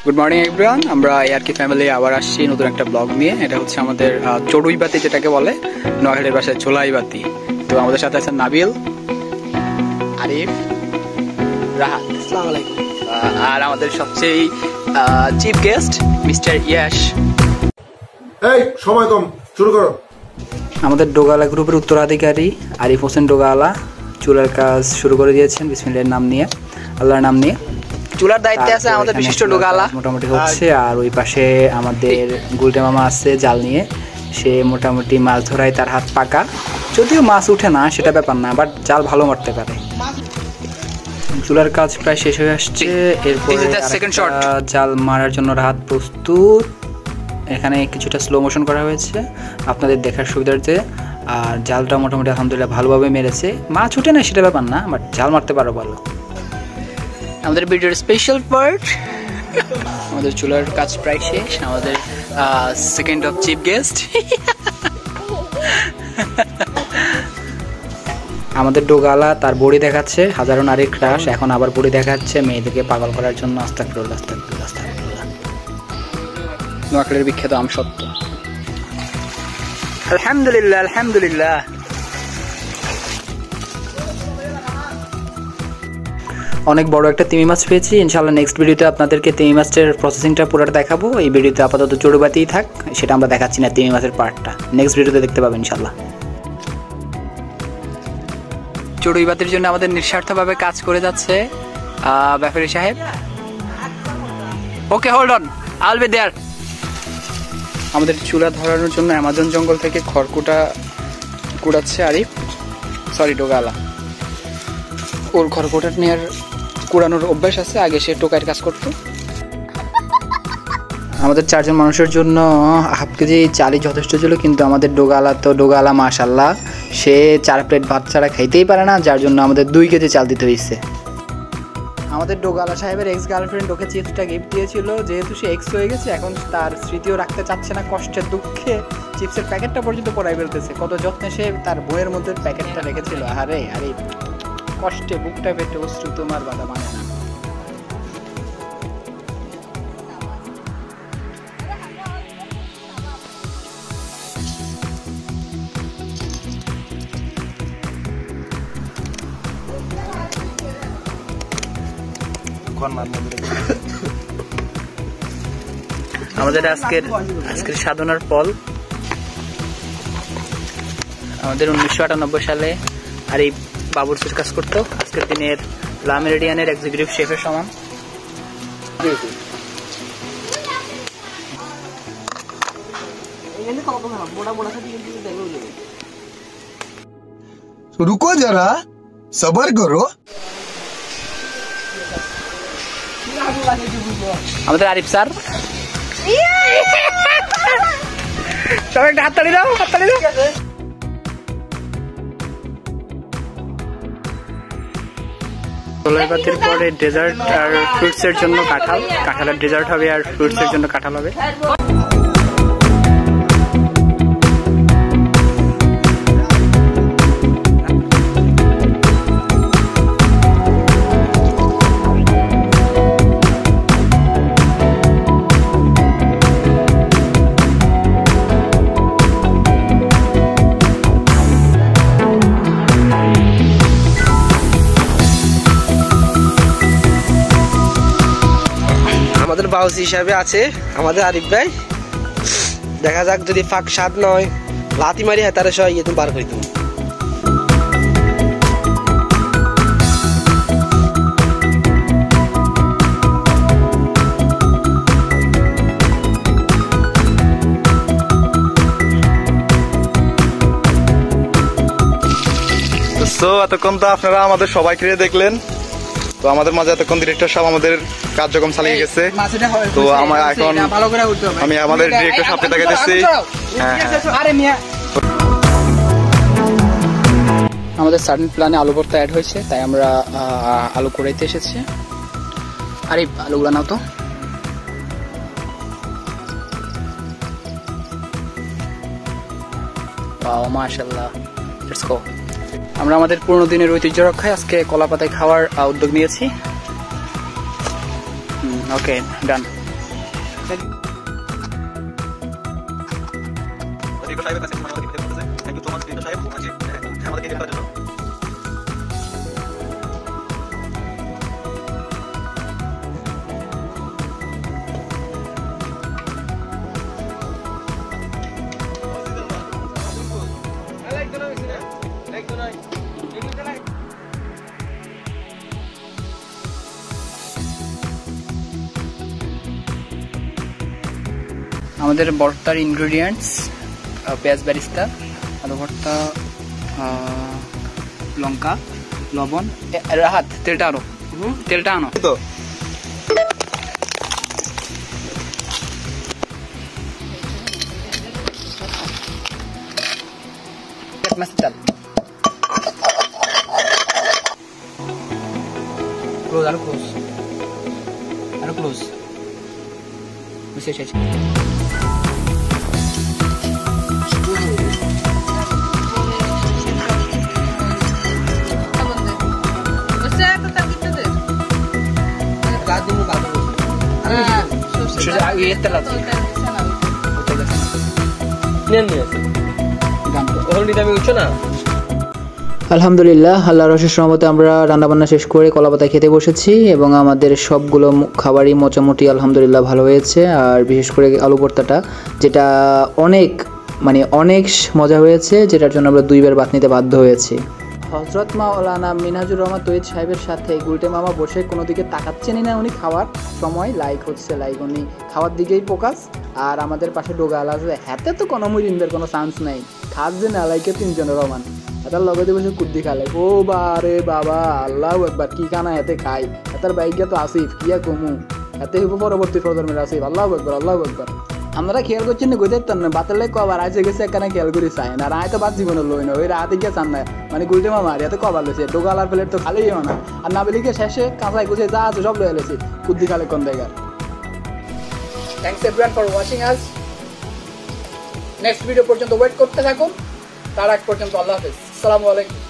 Good morning everyone, আমরা ARK family আবার আসছি নতুন একটা ব্লগ নিয়ে। এটা হচ্ছে আমাদের চড়ুইবাতি যেটাকে বলে, নোয়াখালীর ভাষায় চোলাইবাতি। তো আমাদের সাথে আছেন নাবিল, আরিফ, রাহাত, আসসালামু আলাইকুম, আর আমাদের সবচেয়ে চিফ গেস্ট মিস্টার ইয়াশ। এই সময় কম, শুরু করো। আমাদের ডোগালা গ্রুপের উত্তরাধিকারী আরিফ হোসেন ডোগালা চুলার কাজ শুরু করে দিয়েছেন বিসমিল্লাহির নাম নিয়ে, আল্লাহর নাম নিয়ে। চুলার দায়িত্বে আছে আমাদের বিশিষ্ট ডোগালা, মোটামুটি হচ্ছে। আর ওই পাশে আমাদের গুলটে মামা আছে জাল নিয়ে, সে মোটামুটি মাছ ধরায় তার হাত পাকা, যদিও মাছ উঠে না সেটা ব্যাপার না, বাট জাল ভালো মারতে পারে। চুলার কাজ প্রায় শেষ হয়ে আসছে, এরপরে জাল মারার জন্য হাত প্রস্তুত। এখানে কিছুটা স্লো মোশন করা হয়েছে আপনাদের দেখার সুবিধার্থে। আর জালটা মোটামুটি আলহামদুলিল্লাহ ভালোভাবে মেরেছে, মাছ উঠে না সেটা ব্যাপার না, বাট জাল মারতে পারো ভালো। আমাদের ভিডিওর স্পেশাল পার্ট, আমাদের চুলার কাজ প্রায় শেষ। আমাদের সেকেন্ড অফ চিফ গেস্ট আমাদের ডোগালা তার বড়ি দেখাচ্ছে, হাজারো নারীর ক্রাশ, এখন আবার বড়ি দেখাচ্ছে মেয়েদেরকে পাগল করার জন্য। আস্তাগফিরুল্লাহ, আস্তাগফিরুল্লাহ, আস্তাগফিরুল্লাহ। নোয়াখালীর বিখ্যাত আমসত্ত্ব। আলহামদুলিল্লাহ, আলহামদুলিল্লাহ। অনেক বড় একটা তিমি মাছ পেয়েছি। ইনশাআল্লাহ নেক্সট ভিডিওতে আপনাদেরকে তিমি মাছের প্রসেসিংটা পুরোটা দেখাবো। এই ভিডিওতে আপাতত চড়ুইবাতিই থাক, সেটা আমরা দেখাচ্ছি না, তিমি মাছের পার্টটা নেক্সট ভিডিওতে দেখতে পাবেন ইনশাআল্লাহ। চড়ুইবাতির জন্য আমাদের নিঃস্বার্থভাবে কাজ করে যাচ্ছে ব্যাপারী সাহেব। Okay, hold on, I will be there. আমাদের চুলা ধরানোর জন্য অ্যামাজন জঙ্গল থেকে খড়কুটা কুড়াচ্ছে আরিফ, সরি ডোগালা। ওর খড়কুটা নেওয়ার কুড়ানোর অভ্যাস আছে, আগে সে টোকাইয়ের কাজ করতো। আমাদের 4 জন মানুষের জন্য হাফ কেজি চালই যথেষ্ট ছিল, কিন্তু আমাদের ডোগালা মাশাল্লাহ, সে 4 প্লেট ভাত ছাড়া খাইতেই পারে না, যার জন্য আমাদের 2 কেজি চাল দিতে হয়েছে। আমাদের ডোগালা সাহেবের এক্স গার্লফ্রেন্ড ওকে চিপসটা গিফট দিয়েছিল, যেহেতু সে এক্স হয়ে গেছে এখন তার স্মৃতিও রাখতে চাচ্ছে না, কষ্টের দুঃখে চিপসের প্যাকেটটা পর্যন্ত পড়াই ফেলতেছে। কত যত্নে সে তার বইয়ের মধ্যে প্যাকেটটা রেখেছিল। আরে আরে কষ্টে বুকটা পেটে অশ্রু তোমার বাধা মানে না। আমাদের আজকের সাধনার ফল, আমাদের 1998 সালে আর এই বাবুর্চির কাজ করতো, আজকের দিনের লা মেরিডিয়ানের এক্সিকিউটিভ শেফের সমান। রুকো যারা, সবার করো। আমাদের আরিফ স্যার, সবাই একটা হাততালি দাও, হাততালি দাও। চড়ুইবাতির পরে ডেজার্ট আর ফ্রুটস এর জন্য কাঁঠালের ডেজার্ট হবে, আর ফ্রুটস এর জন্য কাঁঠাল হবে। আমাদের বাউস হিসাবে আছে আমাদের আরিফ ভাই। দেখা যাক, যদি ফাঁক স্বাদ নয় লাতি মারি হাতারে সহ ইয়ে তুমি বার করে দেবো। এতক্ষণ তো আপনারা আমাদের সবাইকে দেখলেন। তো আমাদের মাঝে এতক্ষণ ডিরেক্টর সাহেব আমাদের কার্যক্রম চালিয়ে গেছে। তো আমার এখন আমি আমাদের ডিরেক্টর সাহেবকে দেখাতেছি। আমাদের সার্টেন প্ল্যানে আলু ভর্তা অ্যাড হয়েছে, তাই আমরা আলু কুড়াইতে এসেছি। আরে আলুগুলো নাও তো। মাশাআল্লাহ, লেটস গো। আমরা আমাদের পুরনো দিনের ঐতিহ্য রক্ষায় আজকে কলা পাতায় খাওয়ার উদ্যোগ নিয়েছি। ওকে, ডান। আমাদের ভর্তার ইনগ্রেডিয়েন্টস পেঁয়াজ বেরেস্তা, আলু ভর্তা, লঙ্কা, লবণ, রাহাত তেলটা আনো, তেলটা আনো তো চাল ক্লোজ, আরো ক্লোজ, আরো ক্লোজ, শেষ। আলহামদুলিল্লাহ, আল্লাহর অশেষ রহমতে আমরা রান্নাবান্না শেষ করে কলাপাতা খেতে বসেছি এবং আমাদের সবগুলো খাবারই মোটামুটি আলহামদুলিল্লাহ ভালো হয়েছে। আর বিশেষ করে আলু ভর্তাটা, যেটা অনেক মজা হয়েছে, যেটার জন্য আমরা 2 বার ভাত নিতে বাধ্য হয়েছি। হজরত মাওলানা মিনহাজুর রহমান তৈয়ব সাহেবের সাথে গুলটে মামা বসে কোনো দিকে তাকাচ্ছেনই না। উনি খাওয়ার সময় লাইক উনি খাওয়ার দিকেই ফোকাস। আর আমাদের পাশে ডোগাল আছে, হাতে তো কোনো মুরিনদের কোনো চান্স নাই, খাস যে না লাইকে 3 জনের রহমান এটার লগতে বসে কুদ্দি খালে। ও বারে বাবা, আল্লাহ একবার কি কানা হাতে খাই, এটার বাইকে তো আসিফ কিয়া কমু, এতে হইব পরবর্তী প্রজন্মের আসিফ। আল্লাহ একবার, আল্লাহ একবার। আমরা খেয়াল করছি না গই দেখতাম না, বাতের লাই কবার আইসে গেছে এখানে খেয়াল করি চাই না। রায় তো বাদ জীবনে লই না, ওই রাতে গিয়ে চান না, মানে গুলটে মামা আর এত কবার লইছে, ডোগালার প্লেট তো খালি না। আর না বেলিকে শেষে কাঁচাই কুচে যা আছে সব লয়ে লেছি কুদ্দি খালে কোন জায়গায়। Thanks everyone for watching us. Next video পর্যন্ত ওয়েট করতে থাকুন, তার আগ পর্যন্ত আল্লাহ হাফেজ, আসসালামু আলাইকুম।